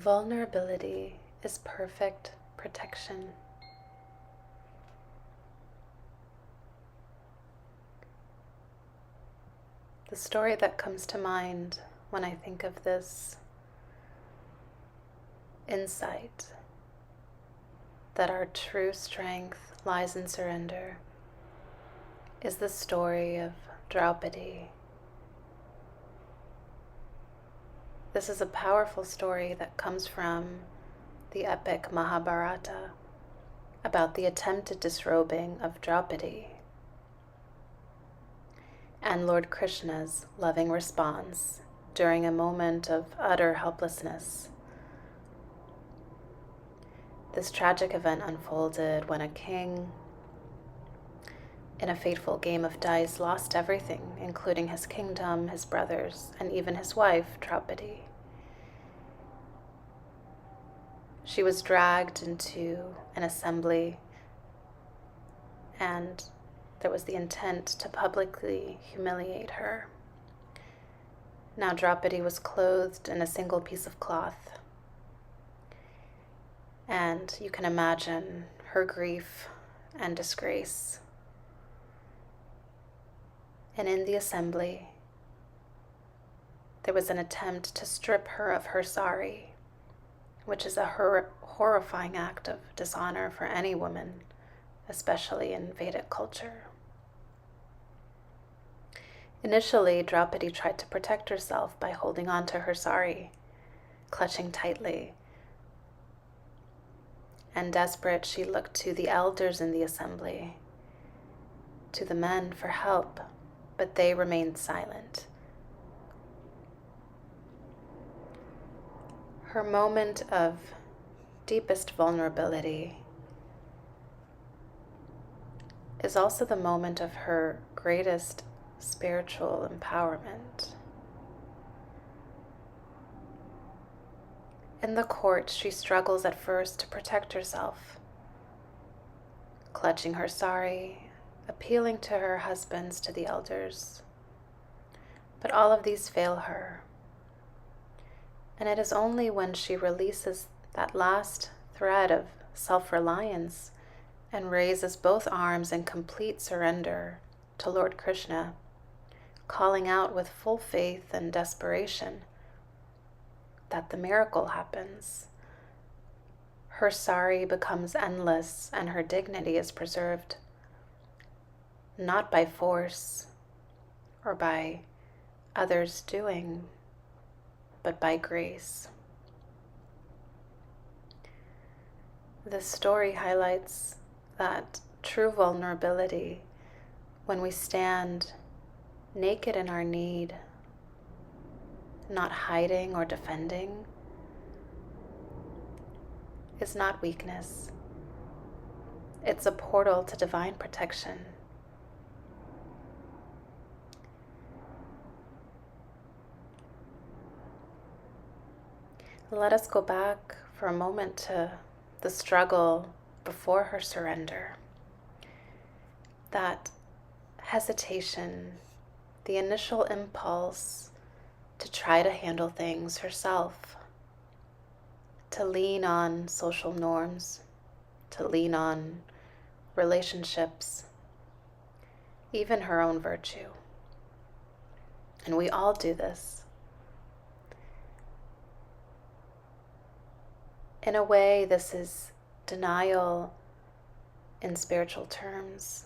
Vulnerability is perfect protection. The story that comes to mind when I think of this insight that our true strength lies in surrender is the story of Draupadi. This is a powerful story that comes from the epic Mahabharata about the attempted disrobing of Draupadi and Lord Krishna's loving response during a moment of utter helplessness. This tragic event unfolded when a king, in a fateful game of dice, lost everything, including his kingdom, his brothers, and even his wife, Draupadi. She was dragged into an assembly, and there was the intent to publicly humiliate her. Now Draupadi was clothed in a single piece of cloth, and you can imagine her grief and disgrace. And in the assembly, there was an attempt to strip her of her sari, which is a horrifying act of dishonor for any woman, especially in Vedic culture. Initially, Draupadi tried to protect herself by holding on to her sari, clutching tightly. And desperate, she looked to the elders in the assembly, to the men for help, but they remained silent. Her moment of deepest vulnerability is also the moment of her greatest spiritual empowerment. In the court, she struggles at first to protect herself, clutching her sari, appealing to her husbands, to the elders. But all of these fail her. And it is only when she releases that last thread of self-reliance and raises both arms in complete surrender to Lord Krishna, calling out with full faith and desperation, that the miracle happens. Her sari becomes endless and her dignity is preserved, not by force or by others' doing, but by grace. This story highlights that true vulnerability, when we stand naked in our need, not hiding or defending, is not weakness. It's a portal to divine protection. Let us go back for a moment to the struggle before her surrender. That hesitation, the initial impulse to try to handle things herself, to lean on social norms, to lean on relationships, even her own virtue. And we all do this. In a way, this is denial in spiritual terms.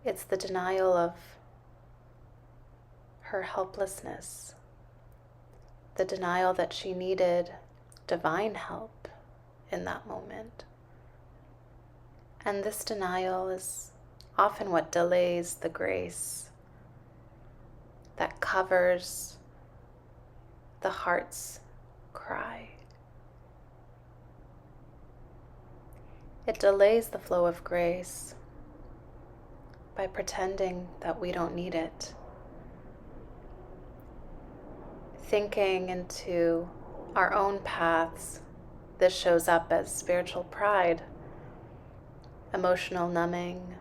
It's the denial of her helplessness, the denial that she needed divine help in that moment. And this denial is often what delays the grace that covers the heart's cry. It delays the flow of grace by pretending that we don't need it, thinking into our own paths. This shows up as spiritual pride, emotional numbing,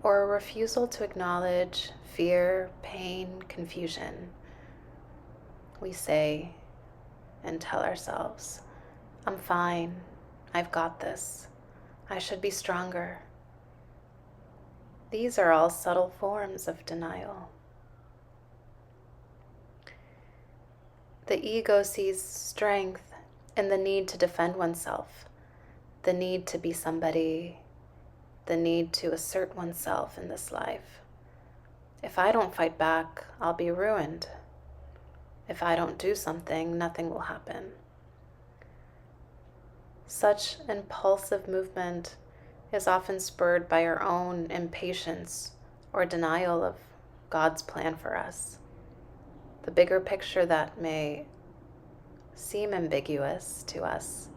or a refusal to acknowledge fear, pain, confusion. We say, and tell ourselves, I'm fine, I've got this, I should be stronger. These are all subtle forms of denial. The ego sees strength in the need to defend oneself, the need to be somebody, the need to assert oneself in this life. If I don't fight back, I'll be ruined. If I don't do something, nothing will happen. Such impulsive movement is often spurred by our own impatience or denial of God's plan for us. The bigger picture that may seem ambiguous to us,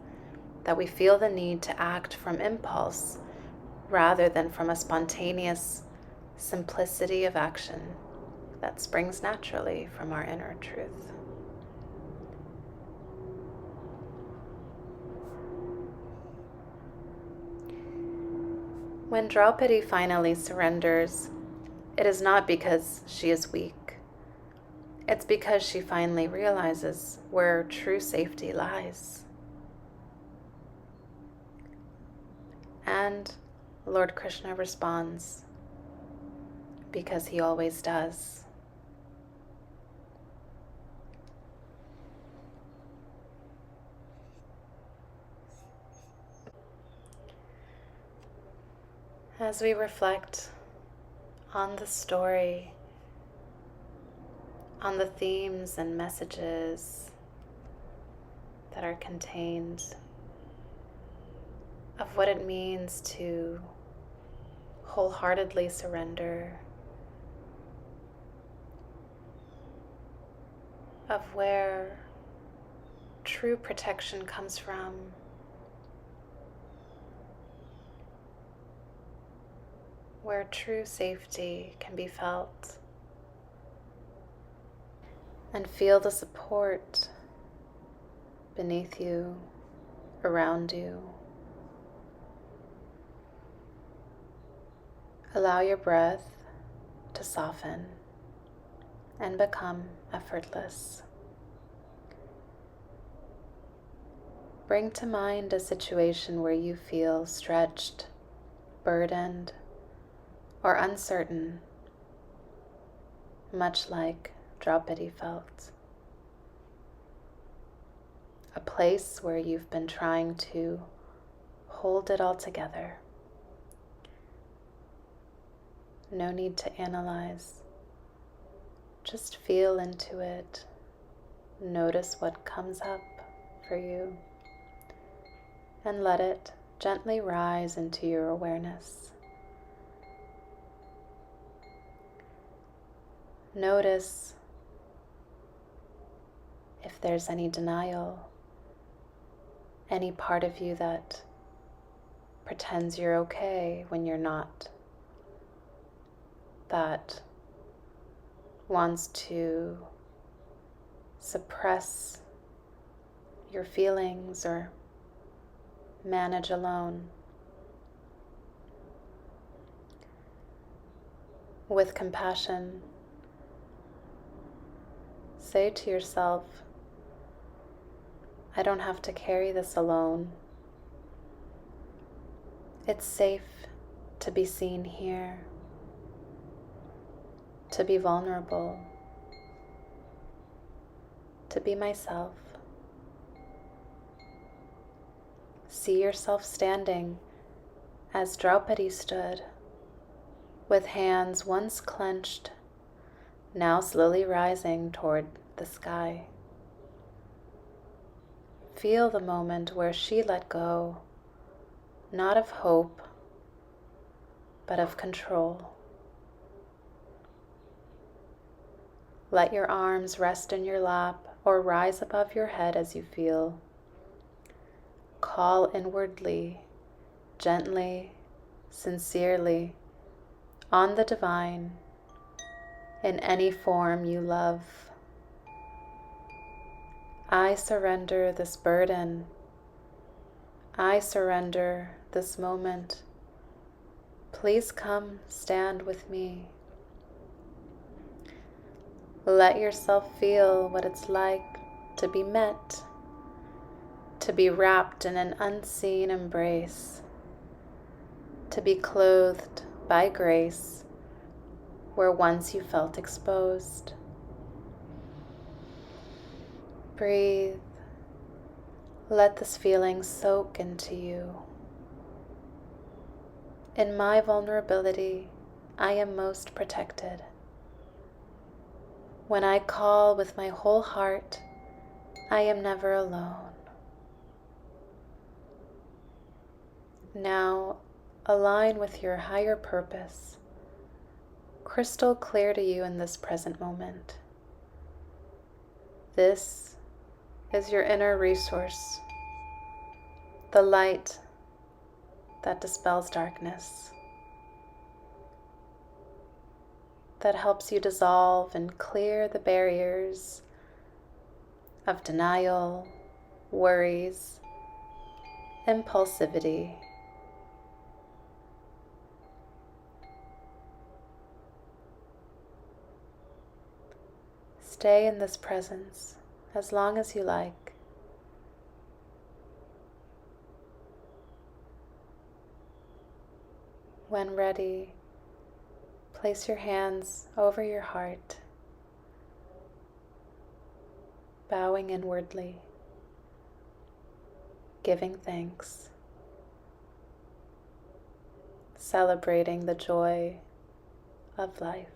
that we feel the need to act from impulse rather than from a spontaneous simplicity of action that springs naturally from our inner truth. When Draupadi finally surrenders, it is not because she is weak. It's because she finally realizes where true safety lies. And Lord Krishna responds, because he always does. As we reflect on the story, on the themes and messages that are contained, of what it means to wholeheartedly surrender, of where true protection comes from, where true safety can be felt, and feel the support beneath you, around you. Allow your breath to soften and become effortless. Bring to mind a situation where you feel stretched, burdened, or uncertain, much like Draupadi felt. A place where you've been trying to hold it all together. No need to analyze. Just feel into it. Notice what comes up for you, and let it gently rise into your awareness. Notice if there's any denial, any part of you that pretends you're okay when you're not, that wants to suppress your feelings or manage alone. With compassion, say to yourself, I don't have to carry this alone. It's safe to be seen here, to be vulnerable, to be myself. See yourself standing as Draupadi stood, with hands once clenched, now slowly rising toward the sky. Feel the moment where she let go, not of hope, but of control. Let your arms rest in your lap or rise above your head as you feel. Call inwardly, gently, sincerely, on the divine, in any form you love. I surrender this burden. I surrender this moment. Please come stand with me. Let yourself feel what it's like to be met to be wrapped in an unseen embrace, to be clothed by grace where once you felt exposed. Breathe. Let this feeling soak into you. In my vulnerability, I am most protected. When I call with my whole heart, I am never alone. Now, align with your higher purpose, crystal clear to you in this present moment. This is your inner resource, the light that dispels darkness, that helps you dissolve and clear the barriers of denial, worries, impulsivity. Stay in this presence as long as you like. When ready, place your hands over your heart, bowing inwardly, giving thanks, celebrating the joy of life.